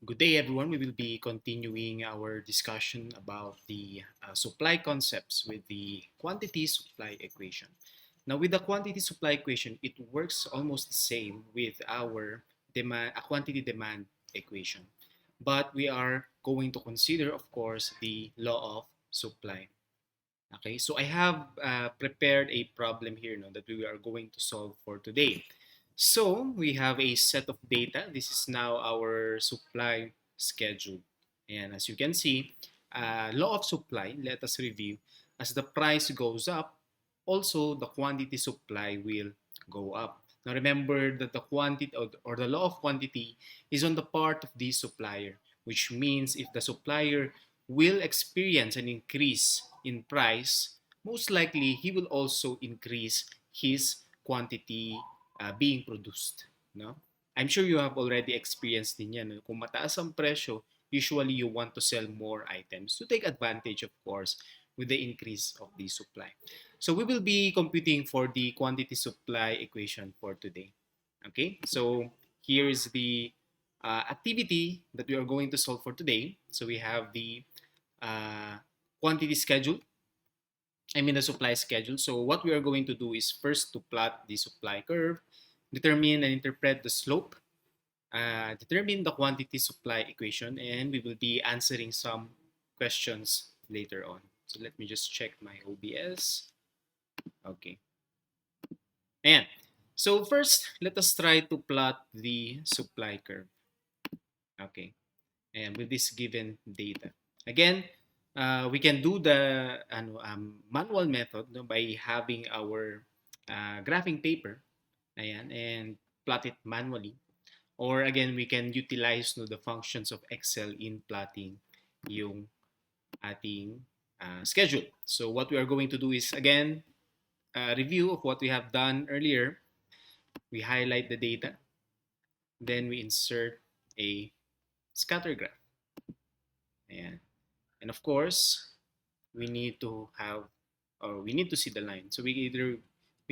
Good day, everyone. We will be continuing our discussion about the supply concepts with the quantity supply equation. Now, with the quantity supply equation, it works almost the same with our quantity demand equation. But we are going to consider, of course, the law of supply. Okay, so I have prepared a problem here now that we are going to solve for today. So we have a set of data. This is now our supply schedule. And as you can see, law of supply, let us review. As the price goes up, also the quantity supply will go up. Now remember that the quantity or the law of quantity is on the part of the supplier, which means if the supplier will experience an increase in price, most likely he will also increase his quantity being produced. No? I'm sure you have already experienced din yan. No? Kung mataas ang presyo, usually you want to sell more items to take advantage, of course, with the increase of the supply. So we will be computing for the quantity supply equation for today. Okay, so here is the activity that we are going to solve for today. So we have the uh, quantity schedule, the supply schedule. So what we are going to do is first to plot the supply curve, determine and interpret the slope, determine the quantity supply equation, and we will be answering some questions later on. So let me just check my OBS. Okay. And so first, let us try to plot the supply curve. Okay. And with this given data. Again, we can do the manual method, no, by having our graphing paper ayan, and plot it manually. Or again, we can utilize, no, the functions of Excel in plotting yung ating schedule. So what we are going to do is, again, review of what we have done earlier. We highlight the data. Then we insert a scatter graph. Ayan. And of course, we need to have, or we need to see the line. So we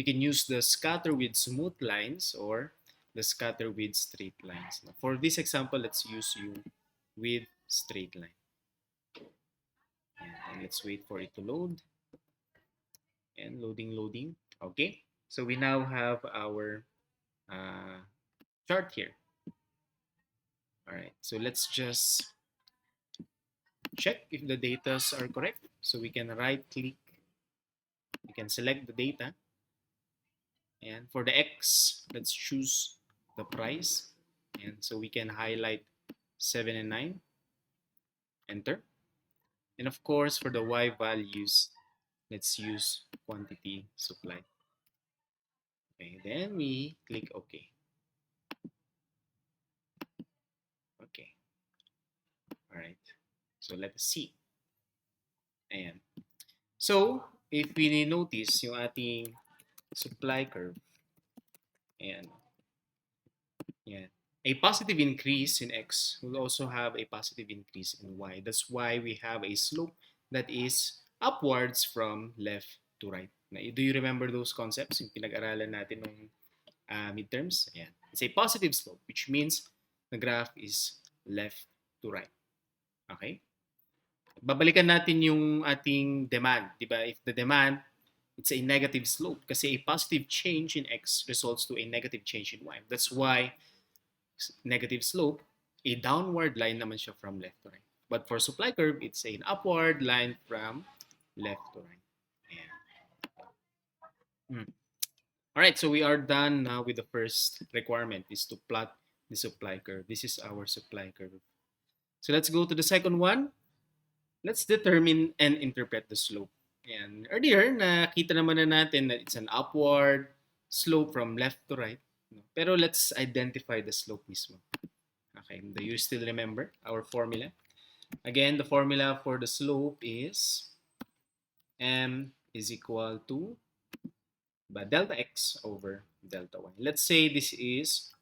can use the scatter with smooth lines or the scatter with straight lines. Now, for this example, let's use you with straight line. And let's wait for it to load. And loading. Okay. So we now have our uh, chart here. All right. So let's just check if the data are correct. So we can right click. We can select the data. And for the X, let's choose the price. And so we can highlight 7 and 9, enter. And of course, for the Y values, let's use quantity supply. Okay, then we click OK. Okay, all right. So let us see. Ayan. So, if we notice yung ating supply curve, ayan, ayan, a positive increase in X will also have a positive increase in Y. That's why we have a slope that is upwards from left to right. Now, do you remember those concepts yung pinag-aralan natin ng midterms? Ayan. It's a positive slope, which means the graph is left to right. Okay? Babalikan natin yung ating demand. Diba? If the demand, it's a negative slope kasi a positive change in X results to a negative change in Y. That's why negative slope, a downward line naman siya from left to right. But for supply curve, it's an upward line from left to right. Ayan. All right, so we are done now with the first requirement is to plot the supply curve. This is our supply curve. So let's go to the second one. Let's determine and interpret the slope. And earlier, nakita naman na natin that it's an upward slope from left to right. Pero let's identify the slope mismo. Okay, do you still remember our formula? Again, the formula for the slope is m is equal to delta x over delta y. Let's say this is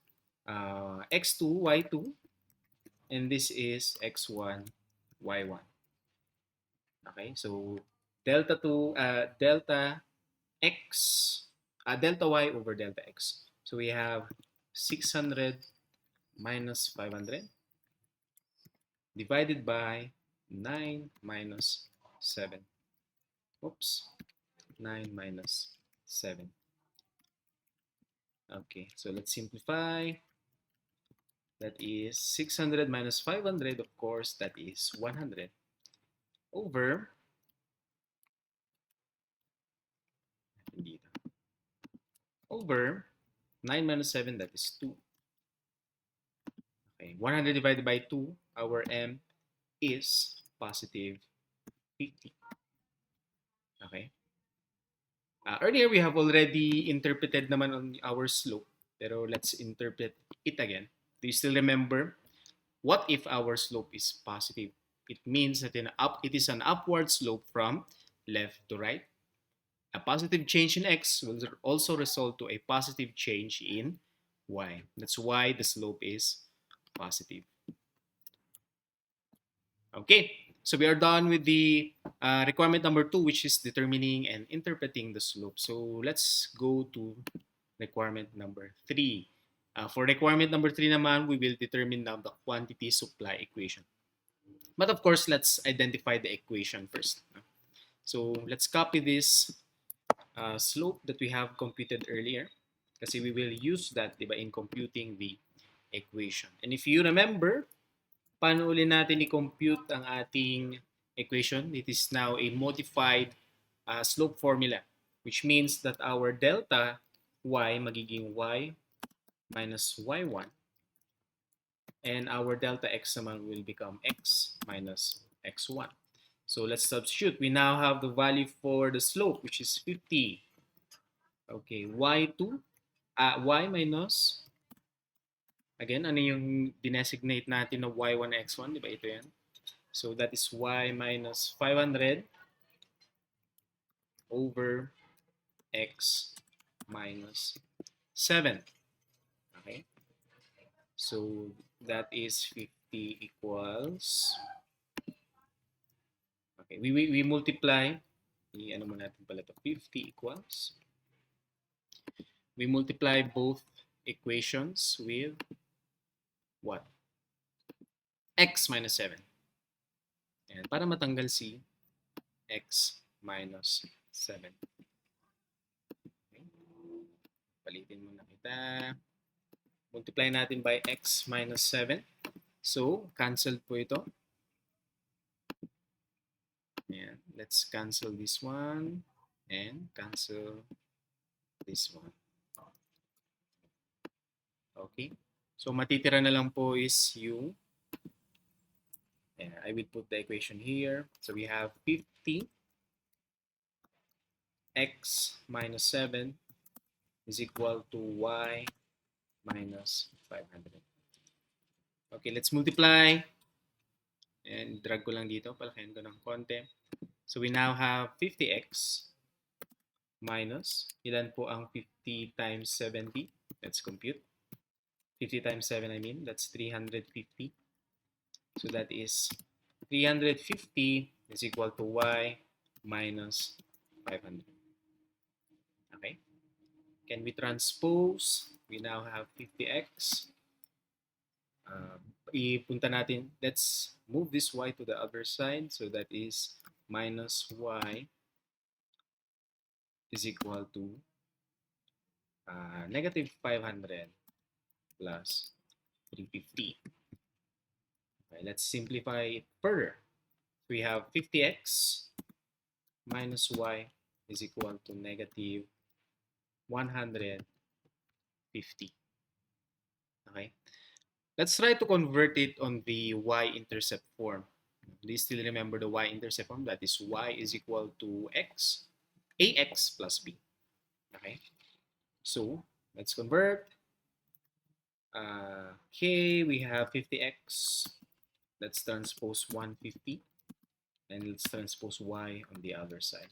x2, y2, and this is x1, y1. Okay, so delta x, delta y over delta x. So we have 600 minus 500 divided by 9 minus 7. Oops, 9 minus 7. Okay, so let's simplify. That is 600 minus 500, of course, that is 100 over dito, over 9 minus 7, that is 2. Okay, 100 divided by 2, our M is positive 50. Okay. Earlier, we have already interpreted naman on our slope, pero let's interpret it again. Do you still remember? What if our slope is positive? It means that it is an upward slope from left to right. A positive change in x will also result to a positive change in y. That's why the slope is positive. Okay, so we are done with the requirement number 2, which is determining and interpreting the slope. So let's go to requirement number 3. For requirement number 3 naman, we will determine now the quantity supply equation. But of course, let's identify the equation first. So let's copy this slope that we have computed earlier kasi we will use that, diba, in computing the equation. And if you remember, paano ulit natin i-compute ang ating equation? It is now a modified slope formula, which means that our delta y magiging y minus y1, and our delta x naman will become x minus x1. So let's substitute. We now have the value for the slope, which is 50. Okay, y2, y minus, again, ano yung dinesignate natin na y1, x1, di ba ito yan? So that is y minus 500 over x minus 7. Okay, so that is 50 equals, okay, we multiply, ano mo natin pala ito, 50 equals, we multiply both equations with what? X minus 7. And para matanggal si x minus 7. Okay. Palitin muna kita. Multiply natin by x minus 7. So, cancel po ito. Ayan. Let's cancel this one and cancel this one. Okay. So, matitira na lang po is yung, I will put the equation here. So, we have 50 x minus 7 is equal to y minus 500. Okay, let's multiply. And drag ko lang dito, palakihan ko ng konti. So we now have 50x minus, ilan po ang 50 times 70? Let's compute. 50 times 7, I mean, that's 350. So that is 350 is equal to y minus 500. Okay. Can we transpose? We now have 50x. Ipunta natin, let's move this y to the other side. So that is minus y is equal to negative 500 plus 350. Okay, let's simplify it further. We have 50x minus y is equal to negative 150. Okay. Let's try to convert it on the Y-intercept form. Do you still remember the Y-intercept form? That is y is equal to x, ax plus b. Okay. So, let's convert. Okay, we have 50x. Let's transpose 150. And let's transpose y on the other side.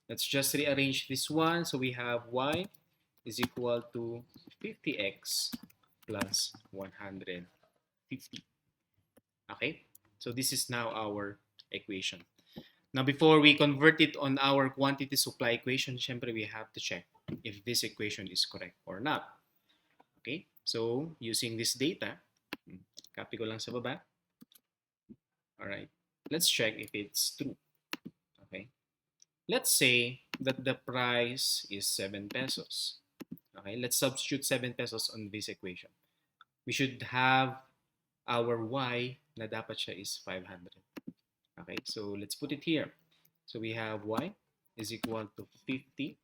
Let's just rearrange this one. So we have y is equal to 50x plus 150. Okay? So this is now our equation. Now, before we convert it on our quantity supply equation, syempre we have to check if this equation is correct or not. Okay? So, using this data, copy ko lang sa baba. All right. Let's check if it's true. Okay. Let's say that the price is 7 pesos. Okay. Let's substitute 7 pesos on this equation. We should have our y na dapat siya is 500. Okay. So let's put it here. So we have y is equal to 50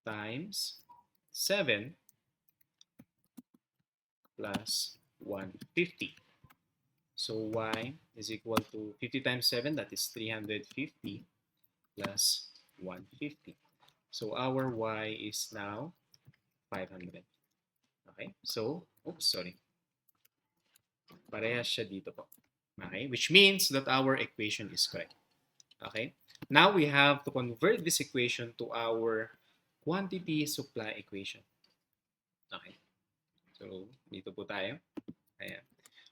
times 7 plus 150. So y is equal to 50 times 7, that is 350 plus 150. So our y is now 500. Okay? So, oops, sorry. Parehas siya dito po. Okay? Which means that our equation is correct. Okay? Now we have to convert this equation to our quantity supply equation. Okay? So, dito po tayo. Ayan.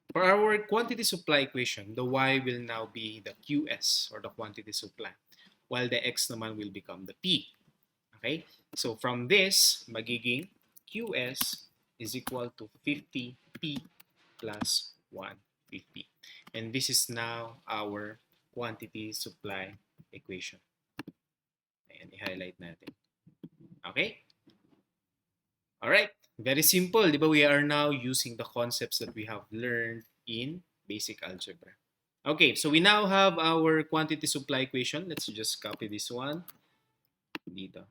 For our quantity supply equation, the y will now be the QS or the quantity supply, while the x naman will become the P. Okay? So from this, magiging QS is equal to 50P plus 150. And this is now our quantity supply equation. Ayan, i-highlight natin. Okay? Alright, very simple. Di ba? We are now using the concepts that we have learned in basic algebra. Okay, so we now have our quantity supply equation. Let's just copy this one. Dito.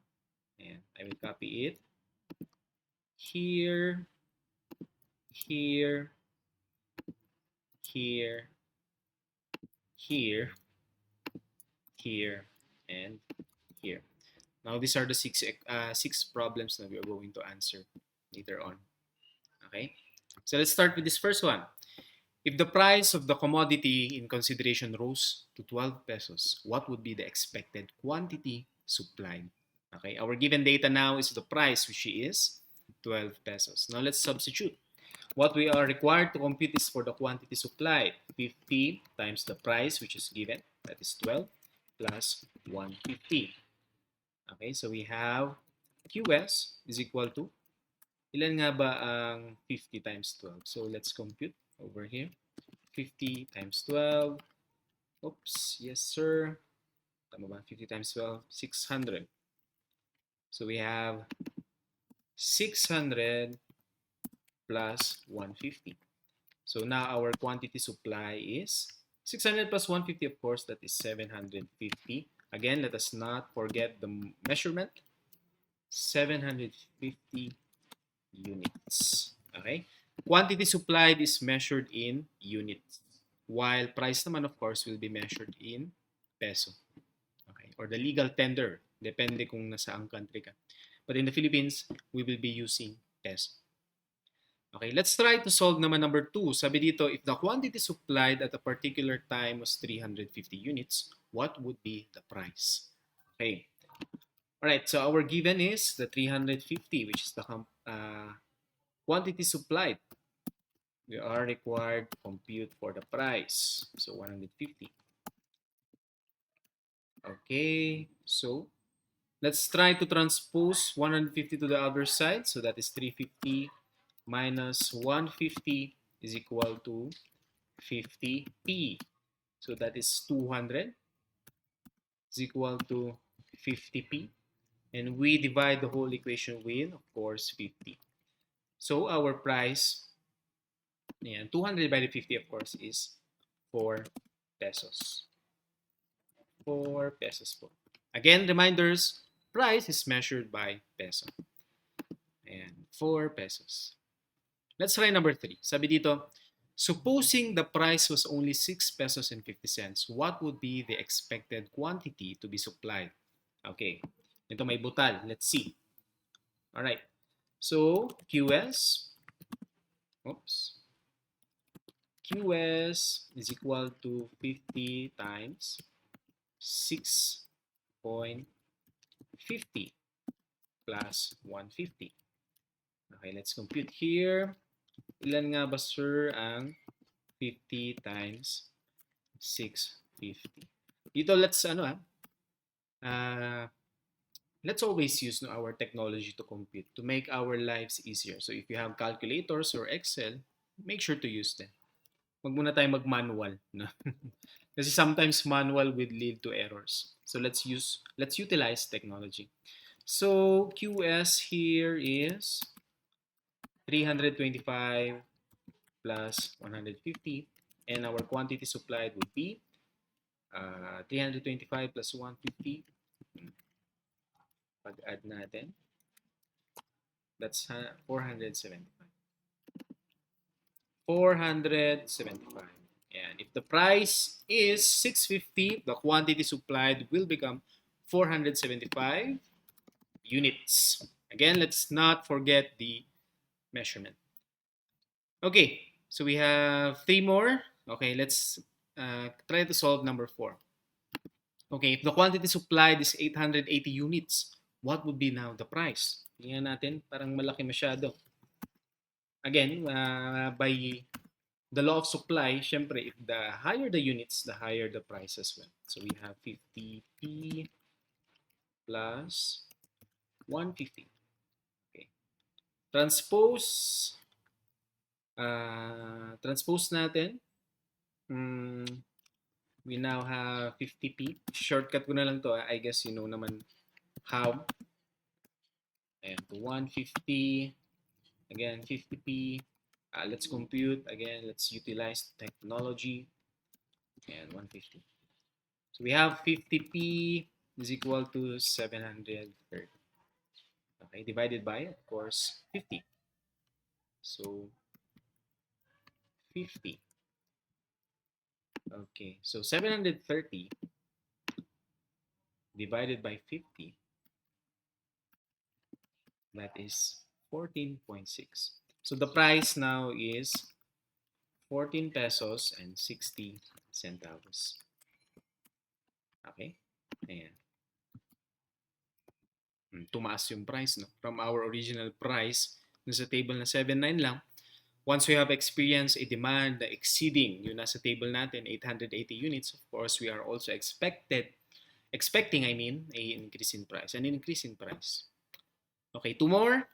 And I will copy it. Here, here, here, here, here, and here. Now, these are the six problems that we are going to answer later on. Okay? So let's start with this first one. If the price of the commodity in consideration rose to 12 pesos, what would be the expected quantity supplied? Okay, our given data now is the price, which is 12 pesos. Now let's substitute. What we are required to compute is for the quantity supplied. 50 times the price, which is given, that is 12, plus 150. Okay, so we have QS is equal to, ilan nga ba ang 50 times 12? So let's compute over here. 50 times 12. Oops, yes sir. Tama ba? 50 times 12, 600. So we have 600 plus 150. So now our quantity supply is 600 plus 150, of course, that is 750. Again, let us not forget the measurement. 750 units. Okay? Quantity supplied is measured in units, while price naman, of course, will be measured in peso. Okay? Or the legal tender, depende kung nasaang country ka. But in the Philippines, we will be using peso. Okay, let's try to solve naman number 2. Sabi dito, if the quantity supplied at a particular time was 350 units, what would be the price? Okay. Alright, so our given is the 350, which is the quantity supplied. We are required to compute for the price. So 150. Okay, so let's try to transpose 150 to the other side. So that is 350 minus 150 is equal to 50p. So that is 200 is equal to 50p. And we divide the whole equation with, of course, 50. So our price, 200 divided 50, of course, is 4 pesos. 4 pesos po. Again, reminders, price is measured by peso. And 4 pesos. Let's try number 3. Sabi dito, supposing the price was only 6 pesos and 50 cents, what would be the expected quantity to be supplied? Okay. Ito may butal. Let's see. Alright. So, QS. Oops. QS is equal to 50 times 6.50 plus 150. Okay, let's compute here. Ilan nga ba, sir, ang 50 times 650? Dito, let's let's always use our technology to compute to make our lives easier. So if you have calculators or Excel, make sure to use them. wag muna tayo mag-manual, no? Kasi sometimes manual will lead to errors. So let's utilize technology. So QS here is 325 plus 150, and our quantity supplied would be 325 plus 150. Pag-add natin, that's 475. 475. And if the price is 650, the quantity supplied will become 475 units. Again, let's not forget the measurement. Okay, so we have 3 more. Okay, let's try to solve number 4. Okay, if the quantity supplied is 880 units, what would be now the price? Tingnan natin, parang malaki masyado. Again, by the law of supply, syempre, if the higher the units, the higher the price as well. So we have 50p plus 150. Okay. Transpose natin. We now have 50p. Shortcut ko na lang to. I guess you know naman how. And 150. Again, 50p. Let's compute. Again, let's utilize technology. And 150. So we have 50p is equal to 730. Okay, divided by, of course, 50. So 50. Okay, so 730 divided by 50, that is 14.6. So the price now is 14 pesos and 60 centavos. Okay? Ayan. Tumaas yung price, no? From our original price, nasa table na 79 lang. Once we have experienced a demand exceeding yung nasa table natin, 880 units, of course, we are also expecting, an increase in price. An increase in price. Okay, 2 more.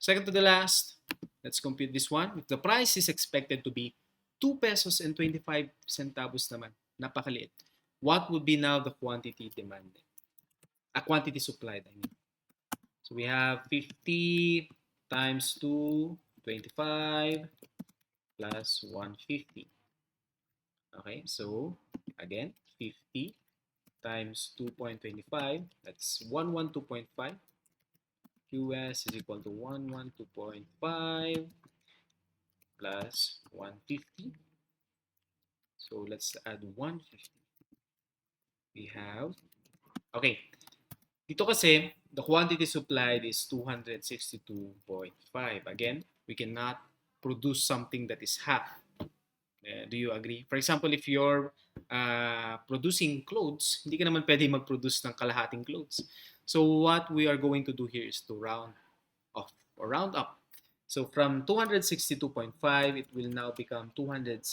Second to the last. Let's compute this one. If the price is expected to be 2 pesos and 25 centavos naman, napakaliit. What would be now the quantity demanded? Quantity supplied, I mean. So we have 50 times 2, 25 plus 150. Okay, so again, 50 times 2.25, that's 112.5. QS is equal to 112.5 plus 150. So let's add 150. We have, okay, dito kasi, the quantity supplied is 262.5. Again, we cannot produce something that is half. Do you agree? For example, if you're producing clothes, hindi ka naman pwede mag-produce ng kalahating clothes. So what we are going to do here is to round off or round up. So from 262.5, it will now become 263.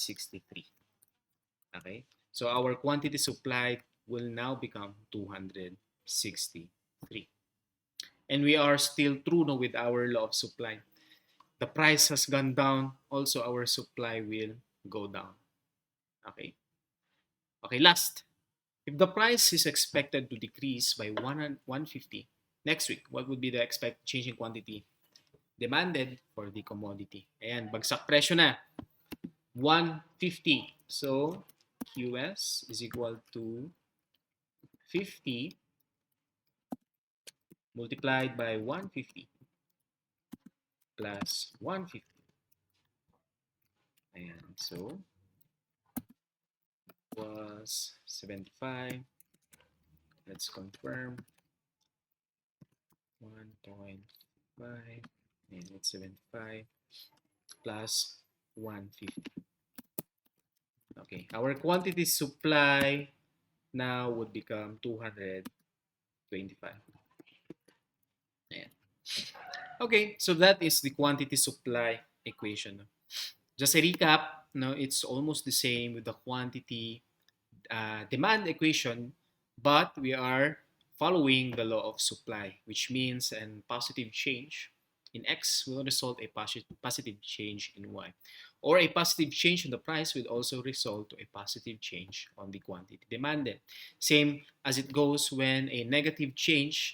Okay? So our quantity supplied will now become 263. And we are still true with our law of supply. The price has gone down, also our supply will go down. Okay? Okay, last. If the price is expected to decrease by 150 next week, what would be the expected change in quantity demanded for the commodity? Ayan, bagsak presyo na. 150. So, QS is equal to 50 multiplied by 150 plus 150. Ayan, so was 75. Let's confirm. 1.5 and it's 75 plus 150. Okay, our quantity supply now would become 225. Ayan. Okay, so that is the quantity supply equation. Just a recap, no, it's almost the same with the quantity demand equation, but we are following the law of supply, which means a positive change in X will result a positive change in Y. or a positive change on the price would also result to a positive change on the quantity demanded. Same as it goes when a negative change